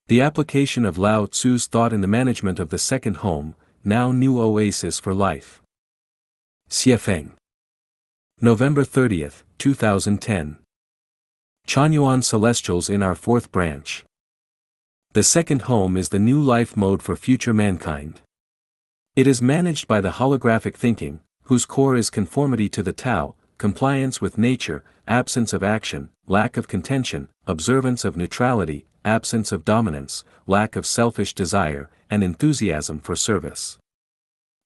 The application of Lao Tzu's thought in the management of the second home, now new oasis for life. Xiefeng. November 30, 2010. Chanyuan Celestials in our fourth branch. The second home is the new life mode for future mankind. It is managed by the holographic thinking, whose core is conformity to the Tao, compliance with nature, absence of action, lack of contention, observance of neutrality, absence of dominance, lack of selfish desire, and enthusiasm for service.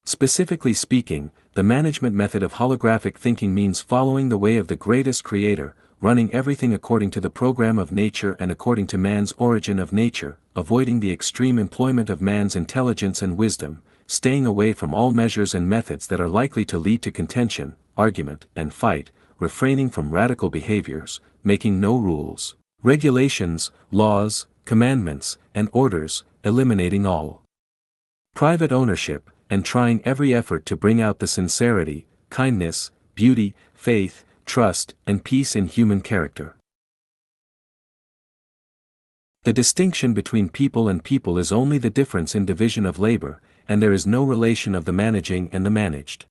Specifically speaking, the management method of holographic thinking means following the way of the greatest creator, running everything according to the program of nature and according to man's origin of nature, avoiding the extreme employment of man's intelligence and wisdom, staying away from all measures and methods that are likely to lead to contention, argument, and fight, refraining from radical behaviors, making no rules, regulations, laws, commandments, and orders, eliminating all private ownership, and trying every effort to bring out the sincerity, kindness, beauty, faith, trust, and peace in human character. The distinction between people and people is only the difference in division of labor, and there is no relation of the managing and the managed.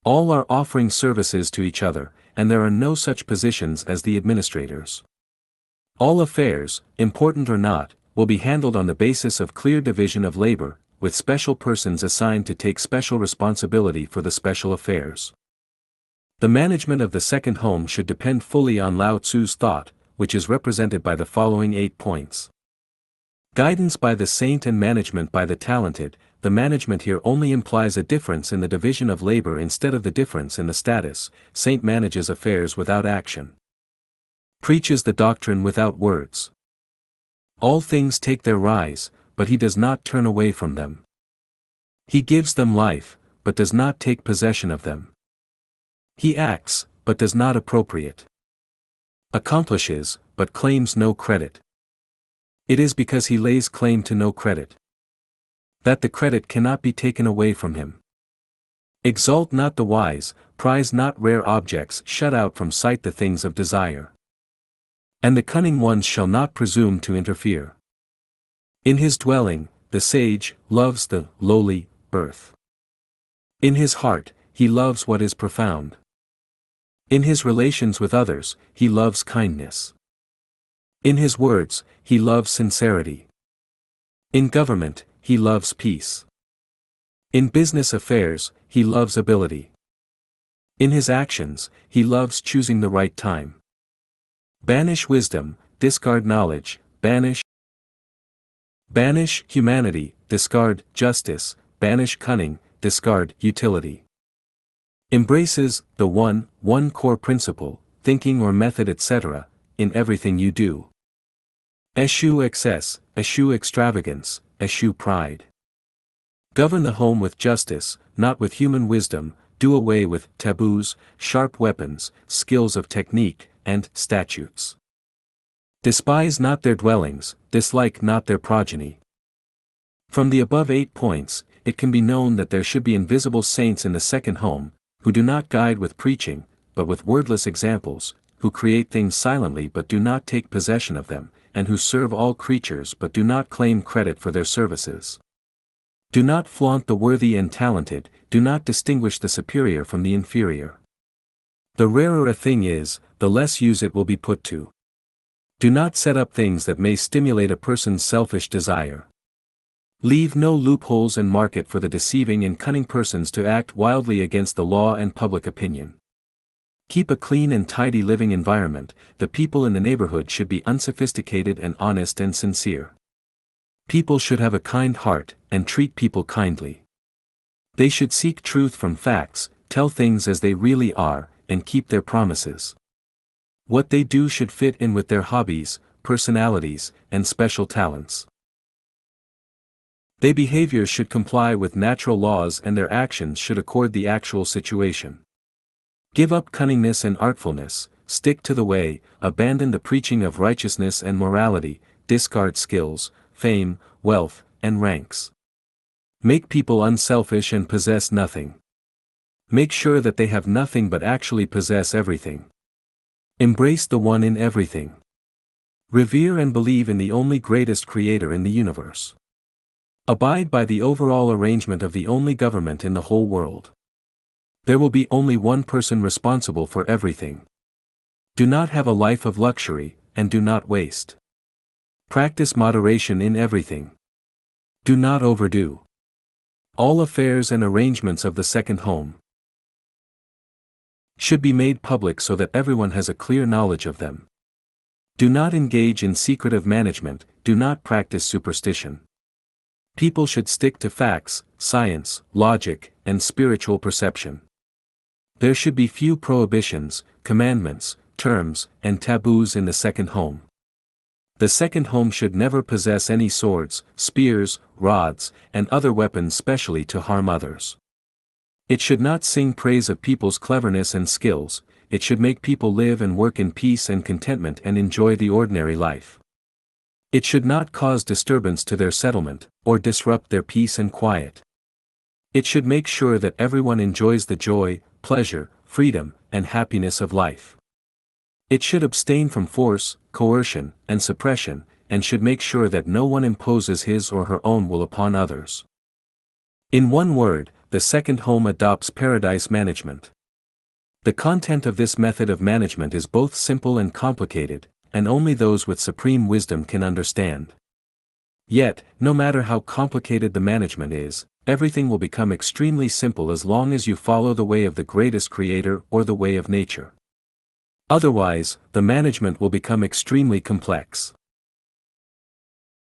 All are offering services to each other, and there are no such positions as the administrators. All affairs, important or not, will be handled on the basis of clear division of labor, with special persons assigned to take special responsibility for the special affairs. The management of the second home should depend fully on Lao Tzu's thought, which is represented by the following 8 points. Guidance by the saint and management by the talented. The management here only implies a difference in the division of labor instead of the difference in the status. Saint manages affairs without action. Preaches the doctrine without words. All things take their rise, but he does not turn away from them. He gives them life, but does not take possession of them. He acts, but does not appropriate. Accomplishes, but claims no credit. It is because he lays claim to no credit that the credit cannot be taken away from him. Exalt not the wise, prize not rare objects, shut out from sight the things of desire. And the cunning ones shall not presume to interfere. In his dwelling, the sage loves the lowly earth. In his heart, he loves what is profound. In his relations with others, he loves kindness. In his words, he loves sincerity. In government, he loves peace. In business affairs, he loves ability. In his actions, he loves choosing the right time. Banish wisdom, discard knowledge, banish humanity, discard justice, banish cunning, discard utility. Embraces the one core principle, thinking or method etc., in everything you do. Eschew excess, eschew extravagance, eschew pride. Govern the home with justice, not with human wisdom, do away with taboos, sharp weapons, skills of technique, and statutes. Despise not their dwellings, dislike not their progeny. From the above 8 points, it can be known that there should be invisible saints in the second home, who do not guide with preaching, but with wordless examples, who create things silently but do not take possession of them, and who serve all creatures but do not claim credit for their services. Do not flaunt the worthy and talented, do not distinguish the superior from the inferior. The rarer a thing is, the less use it will be put to. Do not set up things that may stimulate a person's selfish desire. Leave no loopholes and market for the deceiving and cunning persons to act wildly against the law and public opinion. Keep a clean and tidy living environment. The people in the neighborhood should be unsophisticated and honest and sincere. People should have a kind heart, and treat people kindly. They should seek truth from facts, tell things as they really are, and keep their promises. What they do should fit in with their hobbies, personalities, and special talents. Their behavior should comply with natural laws and their actions should accord the actual situation. Give up cunningness and artfulness, stick to the way, abandon the preaching of righteousness and morality, discard skills, fame, wealth, and ranks. Make people unselfish and possess nothing. Make sure that they have nothing but actually possess everything. Embrace the one in everything. Revere and believe in the only greatest creator in the universe. Abide by the overall arrangement of the only government in the whole world. There will be only one person responsible for everything. Do not have a life of luxury, and do not waste. Practice moderation in everything. Do not overdo. All affairs and arrangements of the second home should be made public so that everyone has a clear knowledge of them. Do not engage in secretive management, do not practice superstition. People should stick to facts, science, logic, and spiritual perception. There should be few prohibitions, commandments, terms, and taboos in the second home. The second home should never possess any swords, spears, rods, and other weapons specially to harm others. It should not sing praise of people's cleverness and skills, it should make people live and work in peace and contentment and enjoy the ordinary life. It should not cause disturbance to their settlement, or disrupt their peace and quiet. It should make sure that everyone enjoys the joy, pleasure, freedom, and happiness of life. It should abstain from force, coercion, and suppression, and should make sure that no one imposes his or her own will upon others. In one word, the second home adopts paradise management. The content of this method of management is both simple and complicated, and only those with supreme wisdom can understand. Yet, no matter how complicated the management is, everything will become extremely simple as long as you follow the way of the greatest creator or the way of nature. Otherwise, the management will become extremely complex.